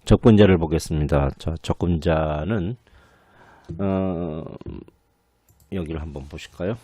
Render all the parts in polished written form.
접근자를 보겠습니다. 자, 접근자는 여기를 한번 보실까요?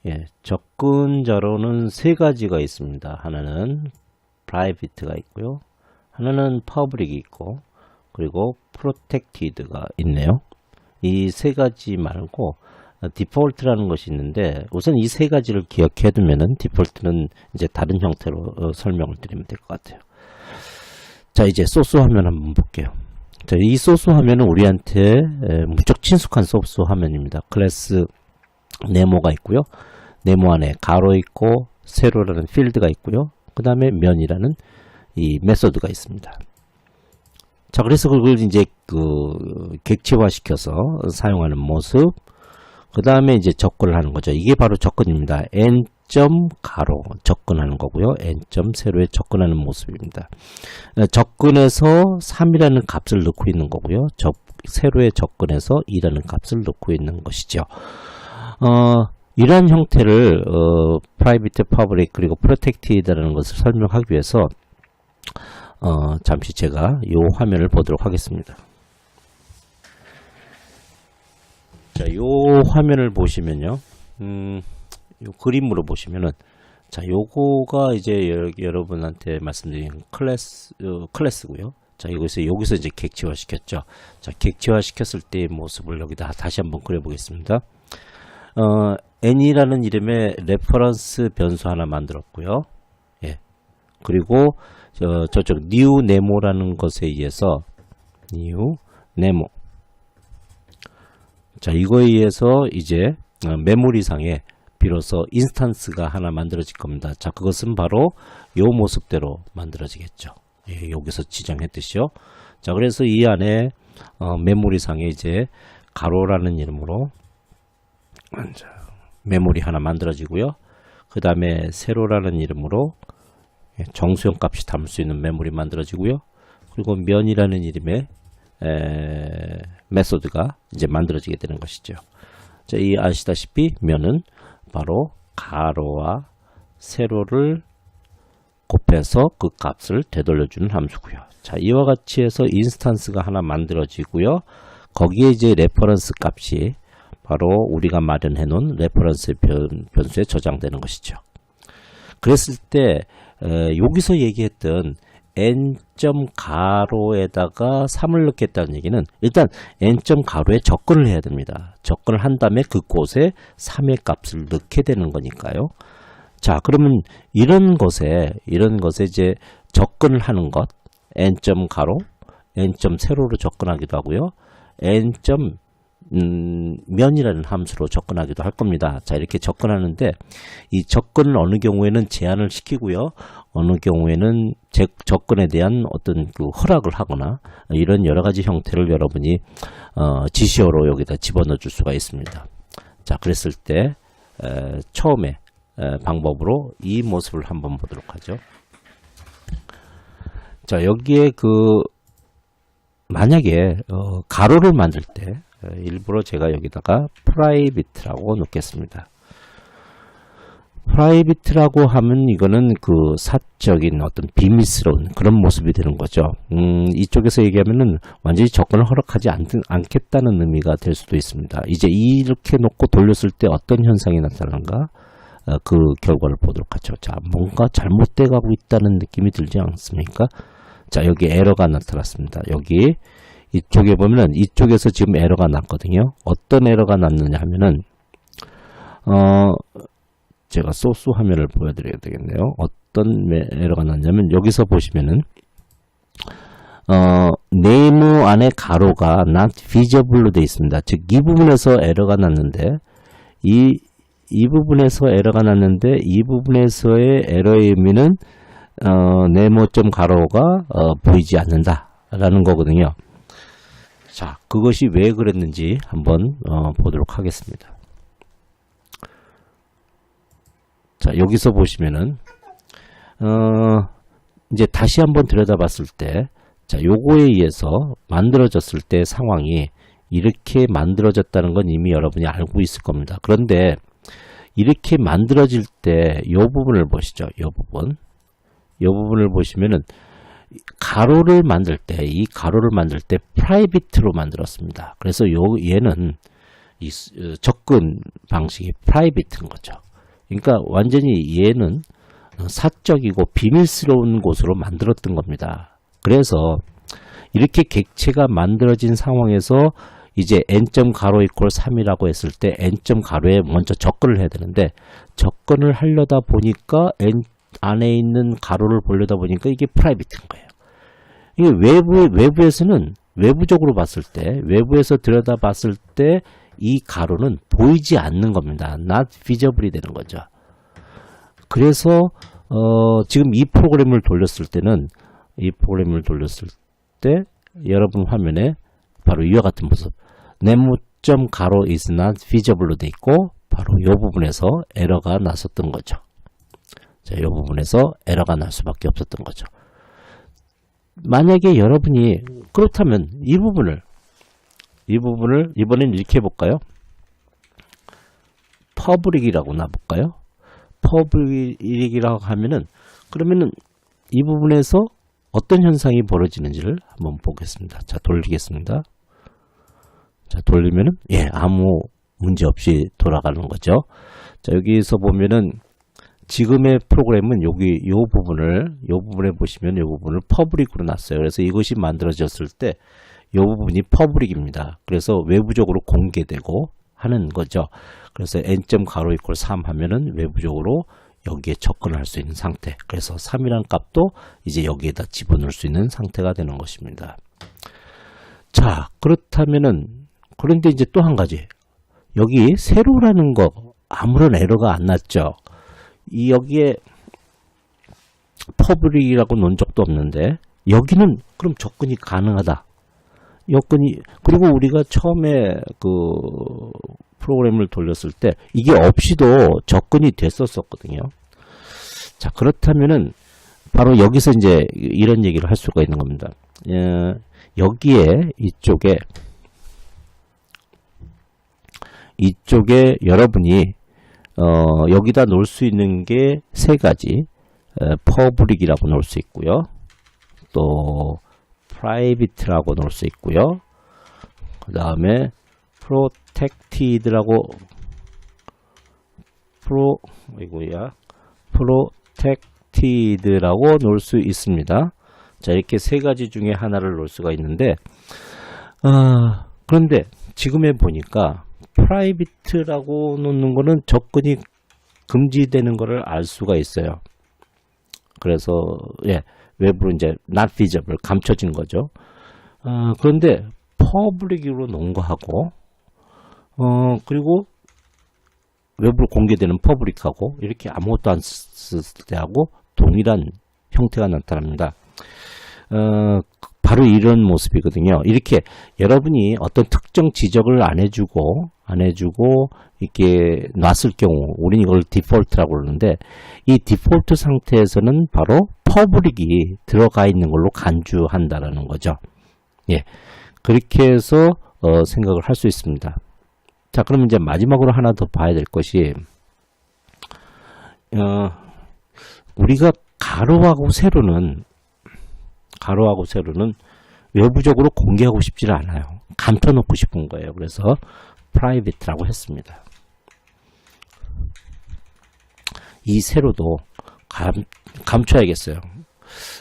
예, 접근자로는 세 가지가 있습니다. 하나는 프라이빗가 있고요. 하나는 퍼블릭이 있고, 그리고 프로텍티드가 있네요. 이 세 가지 말고 디폴트라는 것이 있는데, 우선 이 세 가지를 기억해 두면은 디폴트는 이제 다른 형태로 설명을 드리면 될 것 같아요. 자, 이제 소스 화면 한번 볼게요. 자, 이 소스 화면은 우리한테 무척 친숙한 소스 화면입니다. 클래스 네모가 있고요. 네모 안에 가로 있고 세로라는 필드가 있고요. 그 다음에 면이라는 이 메소드가 있습니다. 자, 그래서 그걸 이제 객체화 시켜서 사용하는 모습, 그 다음에 이제 접근을 하는 거죠. 이게 바로 접근입니다. n점 가로 접근하는 거고요. n점 세로에 접근하는 모습입니다. 접근해서 3이라는 값을 넣고 있는 거고요. 세로에 접근해서 2라는 값을 넣고 있는 것이죠. 이러한 형태를 프라이빗, 퍼블릭, 그리고 프로텍티드라는 것을 설명하기 위해서 잠시 제가 이 화면을 보도록 하겠습니다. 자, 이 화면을 보시면요, 요 그림으로 보시면은, 자, 요거가 이제 여러분한테 말씀드린 클래스고요. 자, 여기서 이제 객체화 시켰죠. 자, 객체화 시켰을 때의 모습을 여기다 다시 한번 그려보겠습니다. n이라는 이름의 레퍼런스 변수 하나 만들었고요. 예. 그리고 저쪽 new 네모라는 것에 의해서 new 네모. 자, 이거에 의해서 이제 메모리상에 비로소 인스턴스가 하나 만들어질 겁니다. 자, 그것은 바로 요 모습대로 만들어지겠죠. 예, 여기서 지정했듯이요. 자, 그래서 이 안에 메모리상에 이제 가로라는 이름으로 메모리 하나 만들어지고요. 그 다음에 세로라는 이름으로 정수형 값이 담을 수 있는 메모리 만들어지고요. 그리고 면이라는 이름의 메소드가 이제 만들어지게 되는 것이죠. 자, 이 아시다시피 면은 바로 가로와 세로를 곱해서 그 값을 되돌려주는 함수고요. 자, 이와 같이 해서 인스턴스가 하나 만들어지고요. 거기에 이제 레퍼런스 값이 바로 우리가 마련해 놓은 레퍼런스 변수에 저장되는 것이죠. 그랬을 때 여기서 얘기했던 n점 가로에다가 3을 넣겠다는 얘기는 일단 n점 가로에 접근을 해야 됩니다. 접근을 한 다음에 그곳에 3의 값을 넣게 되는 거니까요. 자, 그러면 이런 것에 이제 접근을 하는 것, n점 가로, n점 세로로 접근하기도 하고요. n점 면이라는 함수로 접근하기도 할 겁니다. 자, 이렇게 접근하는데 이 접근을 어느 경우에는 제한을 시키고요. 어느 경우에는 접근에 대한 어떤 허락을 하거나 이런 여러 가지 형태를 여러분이 지시어로 여기다 집어넣어 줄 수가 있습니다. 자, 그랬을 때 처음에 방법으로 이 모습을 한번 보도록 하죠. 자, 여기에 만약에 가로를 만들 때 일부러 제가 여기다가 프라이빗라고 놓겠습니다. 프라이빗라고 하면 이거는 사적인 어떤 비밀스러운 그런 모습이 되는 거죠. 이쪽에서 얘기하면은 완전히 접근을 허락하지 않겠다는 의미가 될 수도 있습니다. 이제 이렇게 놓고 돌렸을 때 어떤 현상이 나타나는가? 그 결과를 보도록 하죠. 자, 뭔가 잘못돼 가고 있다는 느낌이 들지 않습니까? 자, 여기 에러가 나타났습니다. 여기 이쪽에 보면은 이쪽에서 지금 에러가 났거든요. 어떤 에러가 났느냐 하면은 제가 소스 화면을 보여드려야 되겠네요. 어떤 에러가 났냐면 여기서 보시면은 네모 안에 가로가 not visible로 되어 있습니다. 즉 이 부분에서 에러가 났는데 이 부분에서 에러가 났는데 이 부분에서의 에러의 의미는 네모점 가로가 보이지 않는다라는 거거든요. 자, 그것이 왜 그랬는지 한번 보도록 하겠습니다. 자, 여기서 보시면은 이제 다시 한번 들여다봤을 때, 자, 요거에 의해서 만들어졌을 때 상황이 이렇게 만들어졌다는 건 이미 여러분이 알고 있을 겁니다. 그런데 이렇게 만들어질 때 요 부분을 보시죠. 요 부분을 보시면은 가로를 만들 때, 이 가로를 만들 때 프라이빗으로 만들었습니다. 그래서 얘는 이 접근 방식이 프라이빗인 거죠. 그러니까 완전히 얘는 사적이고 비밀스러운 곳으로 만들었던 겁니다. 그래서 이렇게 객체가 만들어진 상황에서 이제 n점 가로 이퀄 3이라고 했을 때 n점 가로에 먼저 접근을 해야 되는데, 접근을 하려다 보니까 n 안에 있는 가로를 보려다 보니까 이게 프라이빗인 거예요. 이게 외부에서는 외부적으로 봤을 때, 외부에서 들여다 봤을 때 이 가로는 보이지 않는 겁니다. not visible이 되는 거죠. 그래서 지금 이 프로그램을 돌렸을 때는, 여러분 화면에 바로 이와 같은 모습, 네모점 가로 is not visible로 돼 있고, 바로 이 부분에서 에러가 났었던 거죠. 자, 이 부분에서 에러가 날 수밖에 없었던 거죠. 만약에 여러분이 그렇다면 이 부분을 이번엔 이렇게 해볼까요? 퍼블릭이라고 놔볼까요? 퍼블릭이라고 하면은, 그러면은 이 부분에서 어떤 현상이 벌어지는지를 한번 보겠습니다. 자, 돌리겠습니다. 자, 돌리면은 아무 문제 없이 돌아가는 거죠. 자, 여기서 보면은 지금의 프로그램은 요 부분에 보시면 요 부분을 퍼블릭으로 놨어요. 그래서 이것이 만들어졌을 때 요 부분이 퍼블릭입니다. 그래서 외부적으로 공개되고 하는 거죠. 그래서 n점 가로 이퀄 3 하면은 외부적으로 여기에 접근할 수 있는 상태. 그래서 3이라는 값도 이제 여기에다 집어넣을 수 있는 상태가 되는 것입니다. 자, 그렇다면은, 그런데 이제 또 한 가지. 여기 세로라는 거 아무런 에러가 안 났죠. 여기에 퍼블릭이라고 놓은 적도 없는데, 여기는 그럼 접근이 가능하다. 그리고 우리가 처음에 그 프로그램을 돌렸을 때 이게 없이도 접근이 됐었거든요. 자, 그렇다면은 바로 여기서 이제 이런 얘기를 할 수가 있는 겁니다. 여기에 이쪽에 여러분이 여기다 놓을 수 있는 게 세 가지. 퍼블릭이라고 놓을 수 있고요. 또 프라이빗라고 놓을 수 있고요. 그 다음에 프로텍티드라고 놓을 수 있습니다. 자, 이렇게 세 가지 중에 하나를 놓을 수가 있는데, 그런데 지금에 보니까 프라이빗라고 놓는 거는 접근이 금지되는 것을 알 수가 있어요. 그래서 외부로 이제 not visible, 감춰진 거죠. 그런데 퍼블릭으로 놓은 거하고 그리고 외부로 공개되는 퍼블릭하고 이렇게 아무것도 안 썼을 때하고 동일한 형태가 나타납니다. 바로 이런 모습이거든요. 이렇게 여러분이 어떤 특정 지적을 안 해주고 이렇게 놨을 경우, 우리는 이걸 디폴트라고 그러는데, 이 디폴트 상태에서는 바로 퍼블릭이 들어가 있는 걸로 간주한다라는 거죠. 그렇게 해서 생각을 할 수 있습니다. 자, 그럼 이제 마지막으로 하나 더 봐야 될 것이, 우리가 가로하고 세로는 외부적으로 공개하고 싶지를 않아요. 감춰놓고 싶은 거예요. 그래서 프라이빗라고 했습니다. 이 세로도 감춰야겠어요.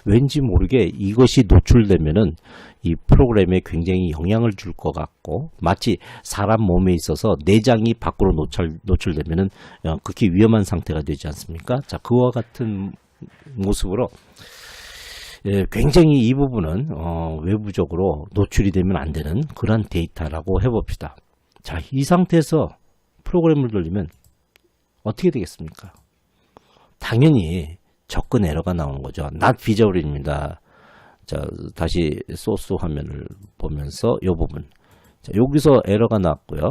왠지 모르게 이것이 노출되면은 이 프로그램에 굉장히 영향을 줄 것 같고, 마치 사람 몸에 있어서 내장이 밖으로 노출되면은 극히 위험한 상태가 되지 않습니까? 자, 그와 같은 모습으로 굉장히 이 부분은 외부적으로 노출이 되면 안 되는 그런 데이터라고 해봅시다. 자, 이 상태에서 프로그램을 돌리면 어떻게 되겠습니까? 당연히 접근 에러가 나오는 거죠. not visible입니다. 자, 다시 소스 화면을 보면서 이 부분. 자, 여기서 에러가 났고요.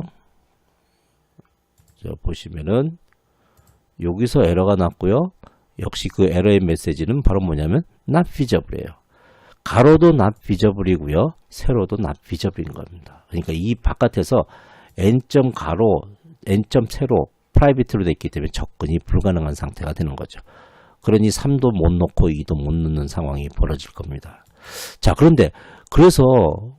자, 보시면은 여기서 에러가 났고요. 역시 그 에러의 메시지는 바로 뭐냐면 not visible이에요. 가로도 not visible이고요. 세로도 not visible인 겁니다. 그러니까 이 바깥에서 n점 가로, n점 세로 프라이빗으로 되어 있기 때문에 접근이 불가능한 상태가 되는 거죠. 그러니 3도 못 넣고 2도 못 넣는 상황이 벌어질 겁니다. 자, 그런데 그래서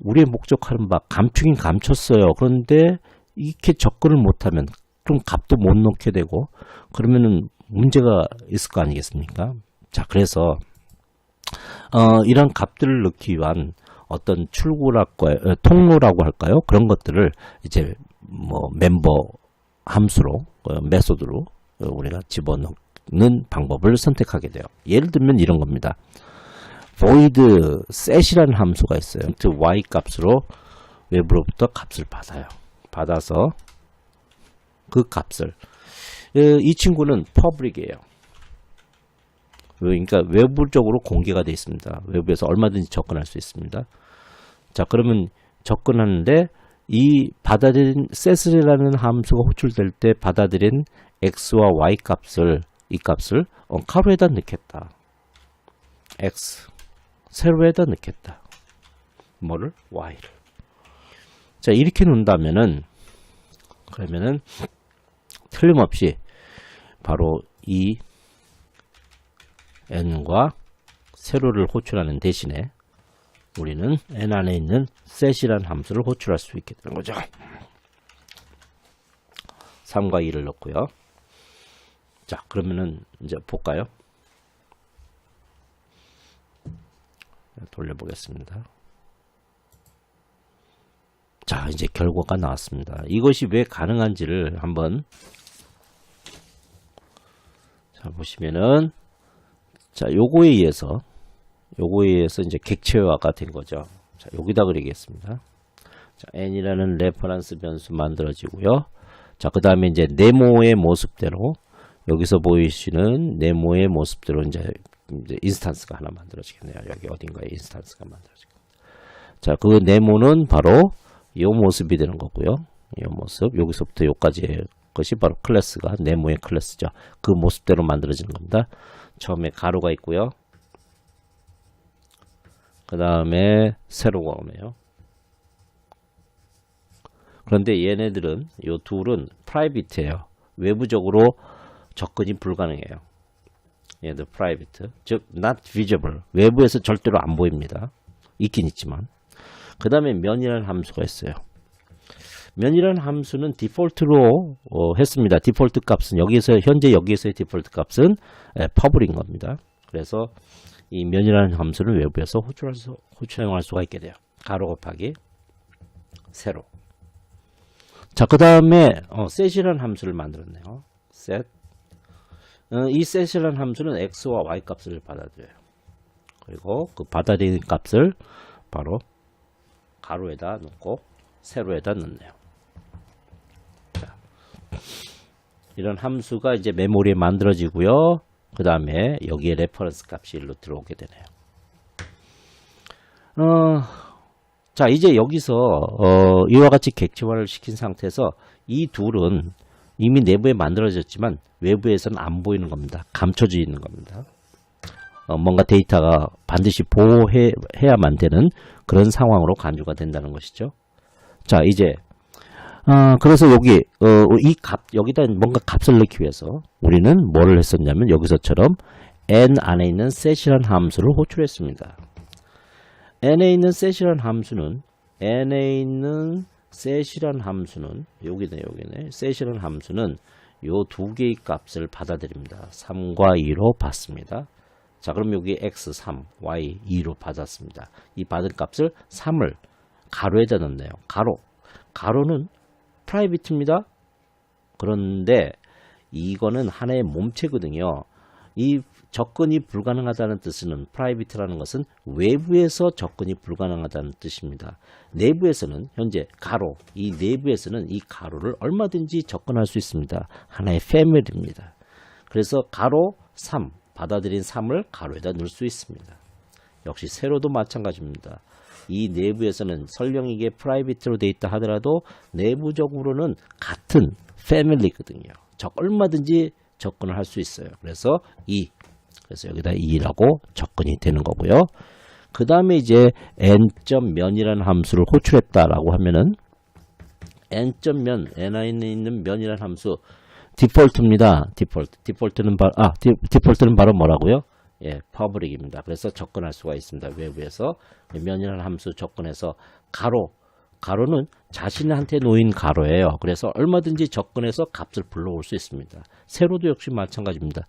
우리의 목적하는 바 감추긴 감췄어요. 그런데 이렇게 접근을 못하면 좀 값도 못 넣게 되고 그러면은 문제가 있을 거 아니겠습니까? 자, 그래서 이런 값들을 넣기 위한 어떤 출구랄까요, 통로라고 할까요? 그런 것들을 이제 뭐 멤버 함수로 메소드로 우리가 집어넣는 방법을 선택하게 돼요. 예를 들면 이런 겁니다. void set이라는 함수가 있어요. y 값으로 외부로부터 값을 받아요. 받아서 그 값을 이 친구는 public이에요. 그러니까 외부적으로 공개가 되어 있습니다. 외부에서 얼마든지 접근할 수 있습니다. 자, 그러면 접근하는데 이 받아들인 set이라는 함수가 호출될 때 받아들인 x와 y 값을 이 값을 가로에다 넣겠다. x 세로에다 넣겠다. 뭐를? y를. 자, 이렇게 놓는다면은 그러면은 틀림없이 바로 이 n과 세로를 호출하는 대신에 우리는 n 안에 있는 set이라는 함수를 호출할 수 있게 되는 거죠. 3과 2를 넣고요. 자, 그러면은 이제 볼까요? 돌려보겠습니다. 자, 이제 결과가 나왔습니다. 이것이 왜 가능한지를 한번 자 보시면은 자, 요거에 의해서 이제 객체화가 된 거죠. 자, 여기다 그리겠습니다. 자, n이라는 레퍼런스 변수 만들어지고요. 자, 그 다음에 이제 네모의 모습대로 여기서 보이시는 네모의 모습대로 이제 인스탄스가 하나 만들어지겠네요. 여기 어딘가에 인스탄스가 만들어지겠네요. 자, 그 네모는 바로 이 모습이 되는 거고요. 이 모습, 여기서부터 여기까지의 것이 바로 클래스가 네모의 클래스죠. 그 모습대로 만들어지는 겁니다. 처음에 가로가 있고요. 그 다음에 세로가 오네요. 그런데 얘네들은 이 둘은 프라이빗해요. 외부적으로 접근이 불가능해요. 얘들 프라이빗, 즉 not visible, 외부에서 절대로 안 보입니다. 있긴 있지만. 그 다음에 면이라는 함수가 있어요. 면이라는 함수는 디폴트로 했습니다. 디폴트 값은 현재 여기에서의 디폴트 값은 퍼블인 겁니다. 그래서 이 면이라는 함수를 외부에서 호출할 수가 있게 돼요. 가로 곱하기 세로. 자, 그 다음에 set이라는 함수를 만들었네요. set. 이 set이라는 함수는 x와 y 값을 받아들여요. 그리고 그 받아들이는 값을 바로 가로에다 넣고 세로에다 넣네요. 자, 이런 함수가 이제 메모리에 만들어지고요. 그 다음에 여기에 레퍼런스 값이 일로 들어오게 되네요. 자, 이제 여기서 이와 같이 객체화를 시킨 상태에서 이 둘은 이미 내부에 만들어졌지만 외부에서는 안 보이는 겁니다. 감춰져 있는 겁니다. 뭔가 데이터가 반드시 보호해야만 되는 그런 상황으로 간주가 된다는 것이죠. 자, 이제 그래서 여기 이 값 여기다 뭔가 값을 넣기 위해서 우리는 뭐를 했었냐면 여기서처럼 n 안에 있는 set이라는 함수를 호출했습니다. n에 있는 set이라는 함수는 여기네 set이라는 함수는 요 두 개의 값을 받아들입니다. 3과 2로 받습니다. 자, 그럼 여기 x 3, y 2로 받았습니다. 이 받은 값을 3을 가로에다 넣네요. 가로는 프라이빗입니다. 그런데 이거는 하나의 몸체거든요. 이 접근이 불가능하다는 뜻은 프라이빗라는 것은 외부에서 접근이 불가능하다는 뜻입니다. 내부에서는 현재 이 내부에서는 이 가로를 얼마든지 접근할 수 있습니다. 하나의 패밀리입니다. 그래서 가로 3, 받아들인 3을 가로에다 넣을 수 있습니다. 역시 세로도 마찬가지입니다. 이 내부에서는 설령 이게 프라이빗으로 되어 있다 하더라도 내부적으로는 같은 패밀리거든요. 얼마든지 접근을 할 수 있어요. 그래서 그래서 여기다 2라고 접근이 되는 거고요. 그 다음에 이제 n.면이라는 함수를 호출했다라고 하면은 n.면, n에 있는 면이라는 함수, 디폴트입니다. 디폴트는 바로 뭐라고요? 예, 퍼블릭입니다. 그래서 접근할 수가 있습니다. 외부에서 면이라는 함수 접근해서 가로는 자신한테 놓인 가로예요. 그래서 얼마든지 접근해서 값을 불러올 수 있습니다. 세로도 역시 마찬가지입니다.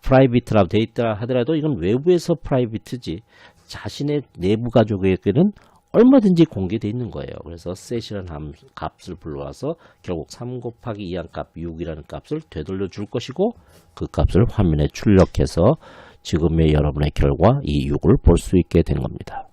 프라이빗라고 되어 있다 하더라도 이건 외부에서 프라이빗지 자신의 내부 가족에게는 얼마든지 공개되어 있는 거예요. 그래서 set이라는 값을 불러와서 결국 3 곱하기 2한 값 6이라는 값을 되돌려 줄 것이고 그 값을 화면에 출력해서 지금의 여러분의 결과 이 6을 볼 수 있게 된 겁니다.